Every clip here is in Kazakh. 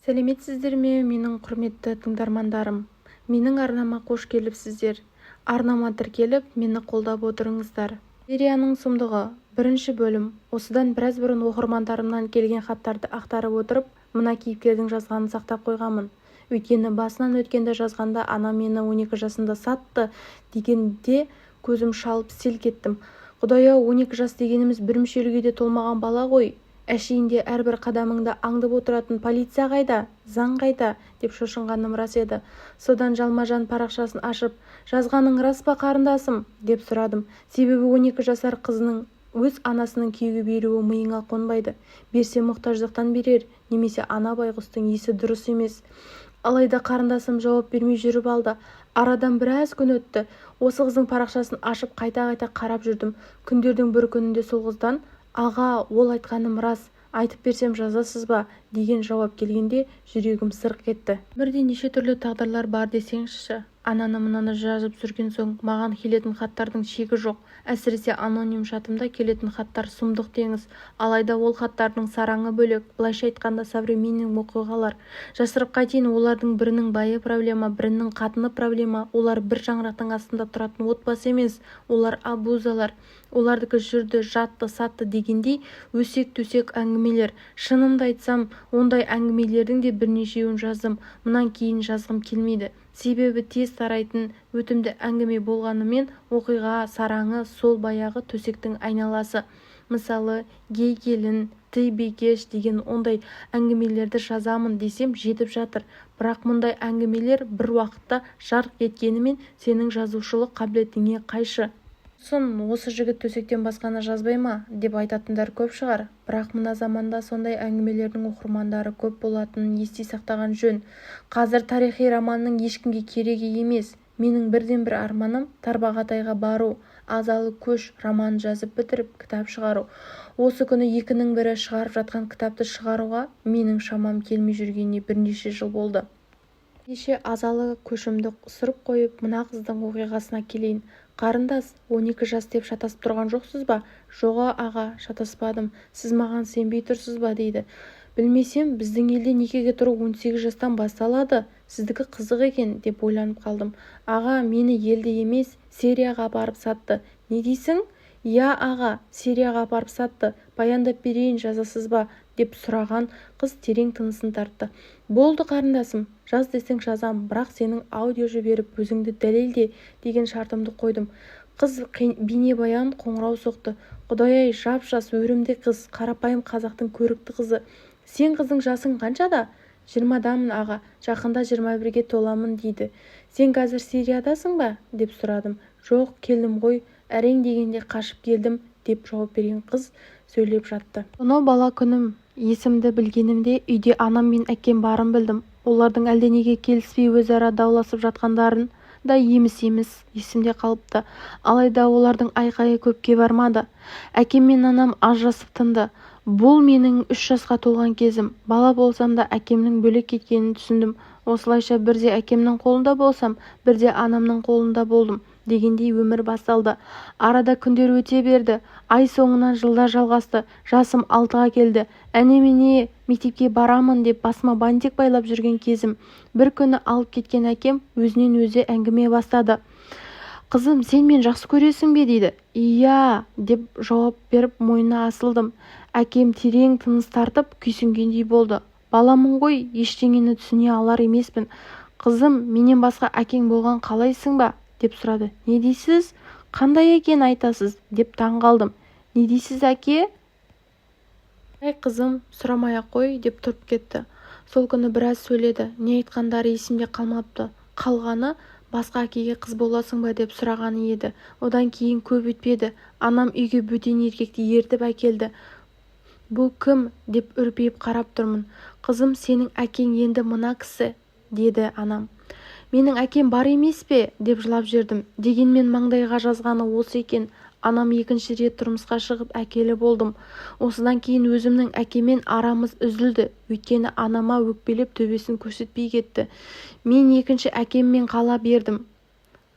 сәлеметсіздер ме, менің құрметті тыңдармандарым? Менің арнама қош келіпсіздер. Арнама тіркеліп, мені қолдап отырыңыздар. Серияның сұмдығы, 1 бөлім. Осыдан біраз бұрын оқырмандарымнан келген хаттарды ақтарып отырып, мына кейіпкердің жазғанын сақтап қойғанмын. Өйткені басынан өткенді жазғанда анам мені 12 жасында сатты дегенде көзім шалып селк еттім. Құдай-ау, 12 жас дегеніміз бір мүшелге де толмаған бала ғой. Әшейінде әрбір қадамыңда аңдып отыратын полиция қайда, заң қайда деп шошынғаным рас еді. Содан жалма-жан парақшасын ашып, жазғаның рас па қарындасым деп сұрадым. Себебі 12 жасар қызының өз анасының күйеуге беруі миыңа қонбайды. Берсе мұқтаждықтан берер, немесе ана байғұстың есі дұрыс емес. Алайда қарындасым жауап бермей жүріп алды. Арадан біраз күн өтті. Осы қыздың парақшасын ашып қайта-қайта қарап жүрдім. Күндердің бір күнінде сол қыздан «Аға, ол айтқаным рас, айтып берсем жазасыз ба?» деген жауап келгенде жүрегім сырқ кетті. Өмірде неше түрлі тағдырлар бар десеңізші. Ананы-мынаны жазып жүрген соң маған келетін хаттардың шегі жоқ. Әсіресе аноним шатымда келетін хаттар сұмдық теңіз. Алайда ол хаттардың сараңы бөлек. Былайша айтқанда современный оқиғалар. Жасырып қайтейін, олардың бірінің байы проблема, бірінің қатыны проблема. Олар бір шаңырақтың астында тұратын отбасы емес. Олар абузалар. Олардікі жүрді, жатты, сатты дегендей өсек-төсек әңгімелер. Шынымды айтсам, ондай әңгімелердің де бірнешеуін жаздым. Мұнан кейін жазғым келмейді. Себебі тез тарайтын өтімді әңгіме болғанымен оқиға сараңы сол баяғы төсектің айналасы. Мысалы, гей келін, тый бикеш деген ондай әңгімелерді жазамын десем жетіп жатыр. Бірақ мұндай әңгімелер бір уақытта жарқ еткенімен сенің жазушылық қабілетіңе қайшы. Осы жігіт төсектен басқаны жазбай ма деп айтатындар көп шығар. Бірақ мына заманда сондай әңгімелердің оқырмандары көп болатынын ести сақтаған жөн. Қазір тарихи романның ешкімге керегі емес. Менің бірден-бір арманым Тарбағатайға бару, Азалы көш романын жазып бітіріп кітап шығару. Осы күні екінің бірі шығарып жатқан кітапты шығаруға менің шамам келмей жүргеніне бірнеше жыл болды. Кеше Азалы көшімді ысырып қойып, мына қыздың оқиғасына келейін. Қарындас, 12 жас деп шатасып тұрған жоқсыз ба? Жоға аға, шатаспадым. Сіз маған сенбей тұрсыз ба дейді. Білмесем, біздің елде некеге тұру 18 жастан басталады. Сіздікі қызық екен деп ойланып қалдым. Аға, мені елде емес, Сирияға апарып сатты. Не дейсің? Я аға, Сирияға апарып сатты. Баяндап берейін, жазасыз ба? Деп сұраған қыз терең тынысын тартты. Болды қарындасым, жаз десең жазам, бірақ сенің аудио жіберіп өзіңді дәлелде деген шартымды қойдым. Қыз бейнебаян қоңырау соқты. Құдай-ай, жап-жас өрімдей қыз, қарапайым қазақтың көрікті қызы. Сен қыздың жасың қаншада? 20-дамын аға, жақында 21-ге толамын дейді. Сен қазір Сириядасың ба? Деп сұрадым. Жоқ, келдім ғой, әрең дегенде қашып келдім деп жауап берген қыз сөйлеп жатты. Сонау бала күнім, есімді білгенімде үйде анам мен әкем барын білдім. Олардың әлденеге келіспей өзара дауласып жатқандарын да еміс-еміс есімде қалыпты. Алайда олардың айқайы көпке бармады. Әкем мен анам ажырасып тынды. Бұл менің 3 жасқа толған кезім. Бала болсам да әкемнің бөлек кеткенін түсіндім. Осылайша бірде әкемнің қолында болсам, бірде анамның қолында болдым дегендей өмір басталды. Арада күндер өте берді. Ай соңынан жылдар жалғасты. Жасым 6-ға келді. Әне-міне мектепке барамын деп басыма бантик байлап жүрген кезім. Bir күні алып кеткен әкем өзінен өзі әңгіме бастады. Қызым, сен мен жақсы көресің бе дейді. Иә деп жауап беріп мойнына асылдым. Әкем терең тыныс тартып күйсінгендей болды. Баламын ғой, ештеңені түсіне алар емеспін. Қызым, менен басқа әкең болған қалайсың ба? Деп сұрады. Не дейсіз? Қандай әкені айтасыз? Деп таңғалдым. Не дейсіз әке? Ай қызым, сұрамай-ақ қой деп тұрып кетті. Сол күні біраз сөйледі. Не айтқандары есімде қалмапты. Қалғаны басқа әкеге қыз боласың ба деп сұрағаны еді. Одан кейін көп өтпеді. Анам үйге бөтен еркекті ертіп әкелді. Бұл кім деп үрпиіп қарап тұрмын. Қызым, сенің әкең енді мына кісі, деді анам. Менің әкем бар емес пе деп жылап жүрдім. Дегенмен маңдайға жазғаны осы екен. Анам 2-ші рет тұрмысқа шығып әкелі болдым. Осыдан кейін өзімнің әкемен арамыз үзілді. Өйткені анама өкпелеп төбесін көрсетпей кетті. Мен 2-ші әкеммен қала бердім.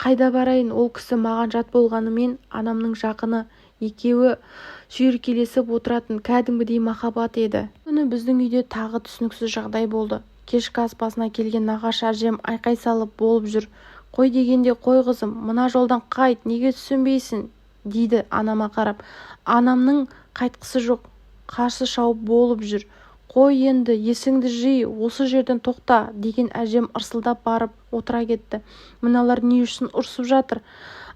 Қайда барайын, ол кісі маған жат болғанымен анамның жақыны. Екеуі шүйіркелесіп отыратын кәдімгідей махаббат еді. Күні біздің үйде тағы түсініксіз жағдай болды. Кешкі ас басына келген нағашы әжем айқай салып болып жүр. Қой дегенде қой қызым, мына жолдан қайт, неге түсінбейсің, дейді анама қарап. Анамның қайтқысы жоқ, қарсы шауып болып жүр. Қой енді, есіңді жи, осы жерден тоқта, деген әжем ырсылдап барып отыра кетті. Мыналар не үшін ұрсып жатыр?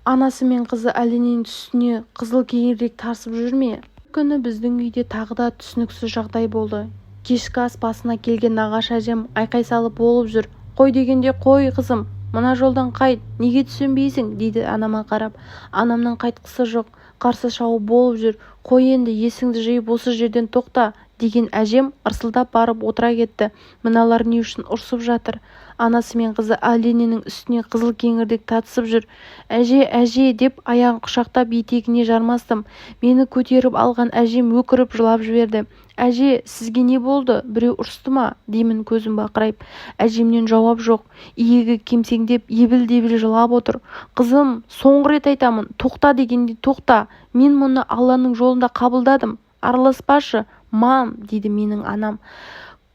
Анасы мен қызы әлдененің үстіне қызыл кеңірдек тасып жүр ме? Bir күні біздің үйде тағы да түсініксіз жағдай болды. Кешкі ас басына келген нағашы әжем айқай салып болып жүр. Қой дегенде қой қызым, мына жолдан қайт, неге түсінбейсің, дейді анама қарап. Анамның қайтқысы жоқ, қарсы шауып болып жүр. Қой енді, есіңді жиып осы жерден тоқта, деген әжем ырсылдап барып отыра кетті. Мыналар не үшін ұрсып жатыр? Анасы мен қызы әлдененің үстіне қызыл кеңірдек татысып жүр. Әже, әже деп аяғын құшақтап етегіне жармастым. Мені көтеріп алған әжем өкіріп жылап жіберді. Әже, сізге не болды? Біреу ұрысты ма? Деймін көзім бақырайып. Әжемнен жауап жоқ. Иегі кемсеңдеп, ебіл-дебіл жылап отыр. Қызым, соңғы рет айтамын, тоқта дегенде тоқта. Мен мұны Алланың жолында қабылдадым. Араласпашы, мам, дейді менің анам.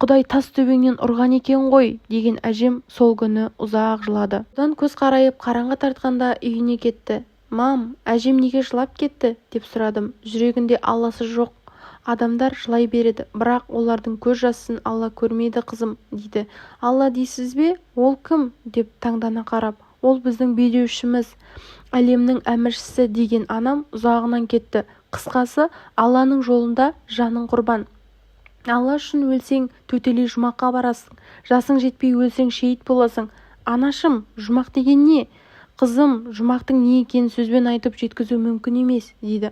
Құдай тас төбеңнен ұрған екен ғой, деген әжем сол күні ұзақ жылады. Одан көз қарайып қараңғы тартқанда үйіне кетті. Мам, әжем неге жылап кетті, деп сұрадым. Жүрегінде Алласы жоқ адамдар жылай береді, бірақ олардың көз жасын Алла көрмейді қызым, дейді. Алла дейсіз бе? Ол кім? Деп таңдана қарап. Ол біздің билеушіміз, әлемнің әміршісі, деген анам ұзағынан кетті. Қысқасы, Алланың жолында жаның құрбан. Алла үшін өлсең, төтелей жұмаққа барасың. Жасың жетпей өлсең, шейіт боласың. Анашым, жұмақ деген не? Қызым, жұмақтың не екенін сөзбен айтып жеткізу мүмкін емес, дейді.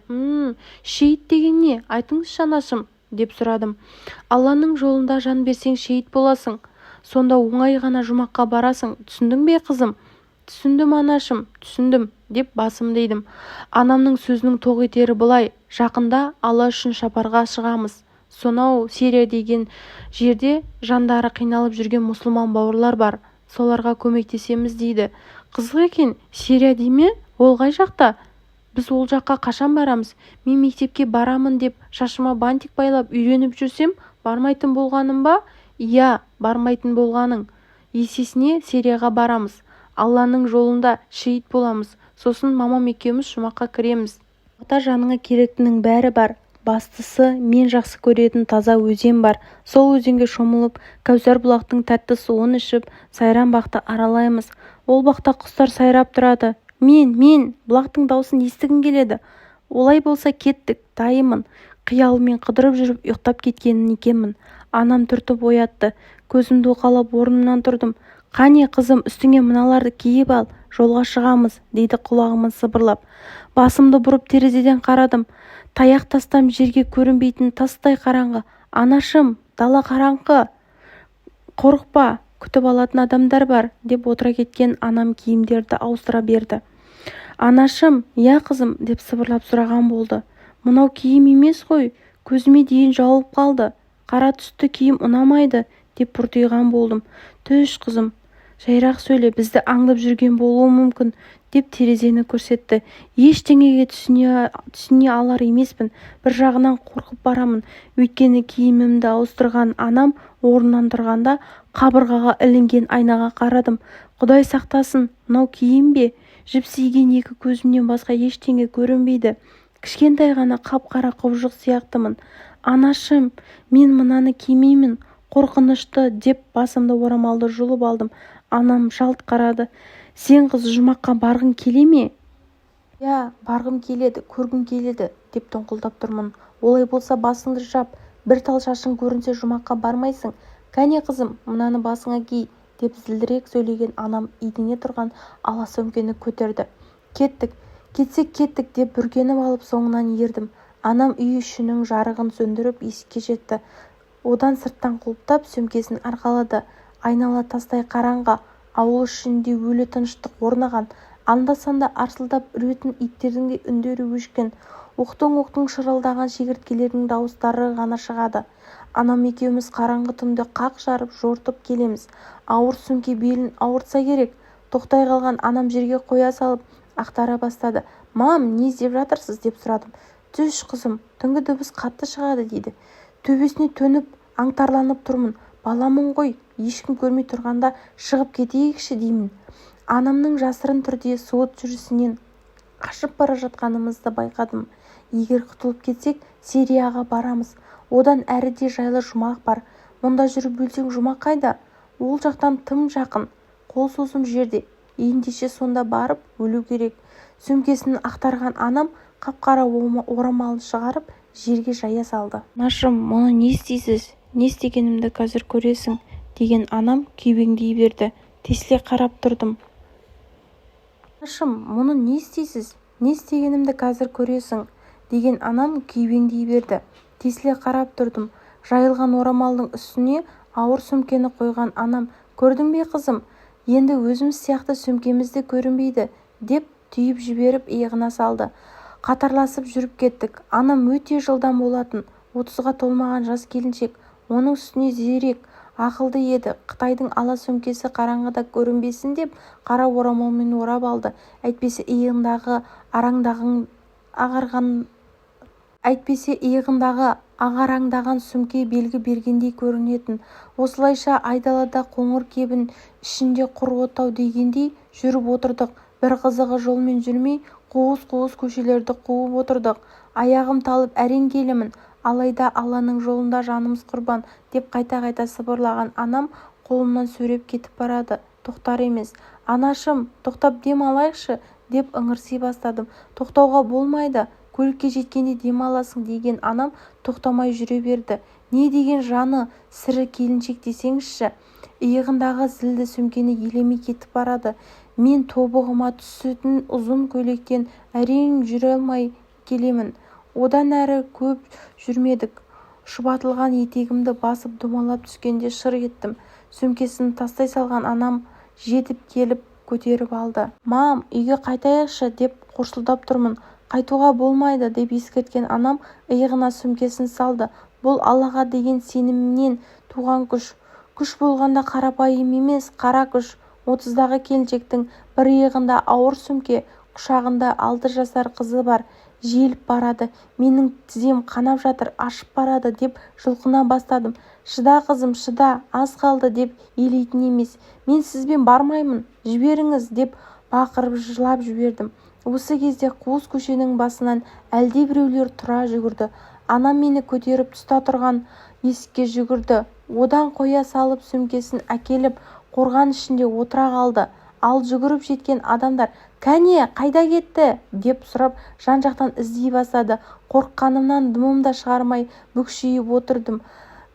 Шейіт деген не? Айтыңызшы анашым, деп сұрадым. Алланың жолында жан берсең, шейіт боласың. Сонда оңай ғана жұмаққа барасың. Түсіндің бе, қызым? Түсіндім, анашым, түсіндім, деп басымды идім. Анамның сөзінің тоқ етері былай: жақында Алла үшін сапарға шығамыз. Сонау Сирия деген жерде жандары қиналып жүрген мұсылман бауырлар бар. Соларға көмектесеміз, дейді. Қызық екен, Сирия дей ме? Ол қай жақта? Біз ол жаққа қашан барамыз? Мен мектепке барамын деп шашыма бантик байлап үйреніп жүрсем, бармайтын болғаным ба? Иә, бармайтын болғаның. Есесіне Сирияға барамыз. Алланың жолында шейіт боламыз. Сосын мамам екеуміз жұмаққа кіреміз. Ата жаныңа керектінің бәрі бар. Бастысы, мен жақсы көретін таза өзен бар. Сол өзенге шомылып, Кәусар бұлақтың тәтті суын ішіп, сайран бақты аралаймыз. Ол бақта құстар сайрап тұрады. Мен бұлақтың даусын естігім келеді. Олай болса кеттік, дайымын. Қиялымен қыдырып жүріп ұйықтап кеткенін екенмін. Анам түртіп оятты. Көзімді уқалап орнымнан тұрдым. Қане қызым, үстіңе мыналарды киіп ал, жолға шығамыз, дейді құлағымын сыбырлап. Басымды бұрып терезеден қарадым. Таяқ тастам жерге көрінбейтін тастай қараңғы. Анашым, дала қараңғы. Қорықпа, күтіп алатын адамдар бар, деп отыра кеткен анам киімдерді ауыстыра берді. Анашым, иә қызым, деп сыбырлап сұраған болды. Мынау киім емес қой, көзіме дейін жауып қалды. Қара түсті киім ұнамайды, деп бұртиған болдым. Төш қызым, жайрақ сөйле, бізді аңдып жүрген болуы мүмкін, деп терезені көрсетті. Ештеңеге түсіне алар емеспін. Bir жағынан қорқып барамын. Өйткені киімімді ауыстырған анам орнынан тұрғанда қабырғаға ілінген айнаға қарадым. Құдай сақтасын, мынау киім бе? Жіпсейген екі көзімнен басқа ештеңе көрінбейді. Кішкентай ғана қап-қара құбыжық сияқтымын. Анашым, мен мынаны кимеймін, қорқынышты, деп басымды орамалды жұлып алдым. Анам жалт қарады. Сен қыз жұмаққа барғың келе ме? Я, барғым келеді, көргім келеді, деп тоңқылдап тұрмын. Олай болса басыңды жап, бір тал шашың көрінсе жұмаққа бармайсың. Кәне қызым, мынаны басыңа ки, деп зілдірек сөйлеген анам идіне тұрған ала сөмкені көтерді. Кетсек кеттік, деп бүркеніп алып соңынан ердім. Анам үй ішінің жарығын сөндіріп есікке жетті. Одан сырттан құлыптап сөмкесін арқалады. Айнала тастай қараңғы, ауыл ішінде өлі тыныштық орнаған. Анда-санда арсылдап үретін иттердің де үндері өшкен. Оқтың шырылдаған шегірткелердің дауыстары ғана шығады. Анам екеуміз қараңғы түнді қақ жарып жортып келеміз. Ауыр сөмке белін ауыртса керек. Тоқтай қалған анам жерге қоя салып ақтара бастады. Мам, не іздеп жатырсыз, деп сұрадым. Түш қызым, түнгі дыбыс қатты шығады, дейді. Төбесіне төніп аңтарланып тұрмын. Баламын ғой, ешкім көрмей тұрғанда шығып кетейікші деймін. Анамның жасырын түрде суыт жүрісінен қашып бара жатқанымызды байқадым. Егер құтылып кетсек, Сирияға барамыз. Одан әріде жайлы жұмақ бар. Мұнда жүріп өлсең, жұмақ қайда? Ол жақтан тым жақын, қол созым жерде. Ендеше сонда барып өлу керек. Сөмкесін ақтарған анам қап-қара орамалын шығарып жерге жая салды. Нашым, мұны не істейсіз? Не істегенімді қазір көресің, деген анам күйбеңдей берді. Тесіле қарап тұрдым. Нашым, мұны не істейсіз? Не істегенімді қазір көресің, деген анам күйбеңдей берді. Тесіле қарап тұрдым. Жайылған орамалдың үстіне ауыр сөмкені қойған анам, көрдің бе қызым? Енді өзіміз сияқты сөмкемізді көрінбейді, деп түйіп жіберіп иығына салды. Қатарласып жүріп кеттік. Анам өте жылдам болатын, 30-ға толмаған жас келіншек. Оның үстіне зерек, ақылды еді. Қытайдың ала сөмкесі қараңғыда көрінбесін деп қара орамалмен орап алды. Әйтпесе иығындағы ағараңдаған сөмке белгі бергендей көрінетін. Осылайша айдалада қоңыр кебін ішінде құр отау дегендей жүріп отырдық. Бір қызығы, жолмен жүрмей қуыс-қуыс көшелерді қуып отырдық. Аяғым талып әрең келемін. Алайда Алланың жолында жанымыз құрбан, деп қайта-қайта сыбырлаған анам қолымнан сүйреп кетіп барады. Тоқтар емес. Анашым, тоқтап дем алайықшы, деп ыңырси бастадым. Тоқтауға болмайды. Көлікке жеткенде дем аласың, деген анам тоқтамай жүре берді. Не деген жаны сірі келіншек десеңізші. Иығындағы зілді сөмкені елемей кетіп барады. Мен тобығыма түсетін ұзын көйлектен әрең жүре алмай келемін. Одан әрі көп жүрмедік. Шұбатылған етегімді басып домалап түскенде шыр еттім. Сөмкесін тастай салған анам жетіп келіп көтеріп алды. Мам, үйге қайтайықшы, деп қорсылдап тұрмын. Қайтуға болмайды, деп ескерткен анам иығына сөмкесін салды. Бұл Аллаға деген сенімнен туған күш. Күш болғанда қарапайым емес, қара күш. 30-дағы келіншектің бір иығында ауыр сөмке, құшағында 6 жасар қызы бар. Желіп барады. Менің тізем қанап жатыр, ашып барады, деп жұлқына бастадым. Шыда қызым, шыда, аз қалды, деп елейтін емес. Мен сізбен бармаймын, жіберіңіз, деп бақырып жылап жібердім. Осы кезде қуыс көшенің басынан әлде біреулер тұра жүгірді. Анам мені көтеріп тұста тұрған есікке жүгірді. Одан қоя салып сөмкесін әкеліп қорған ішінде отыра қалды. Ал жүгіріп жеткен адамдар «Кәне, қайда кетті?» деп сұрап жан-жақтан іздей бастады. Қорыққанымнан дымымды шығармай бүкшиіп отырдым.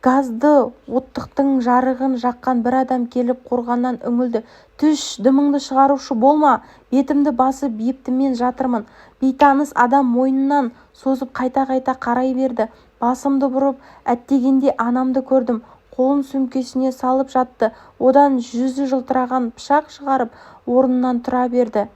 Газды оттықтың жарығын жаққан бір адам келіп қорғаннан үңілді. «Түш, дымыңды шығарушы болма, бетімді басып епті, мен жатырмын». Бейтаныс адам мойнынан созып қайта-қайта қарай берді. Басымды бұрып әттегенде анамды көрдім. Қолын сөмкесіне салып жатты. Одан жүзі жылтыраған пышақ шығарып орнынан тұра берді.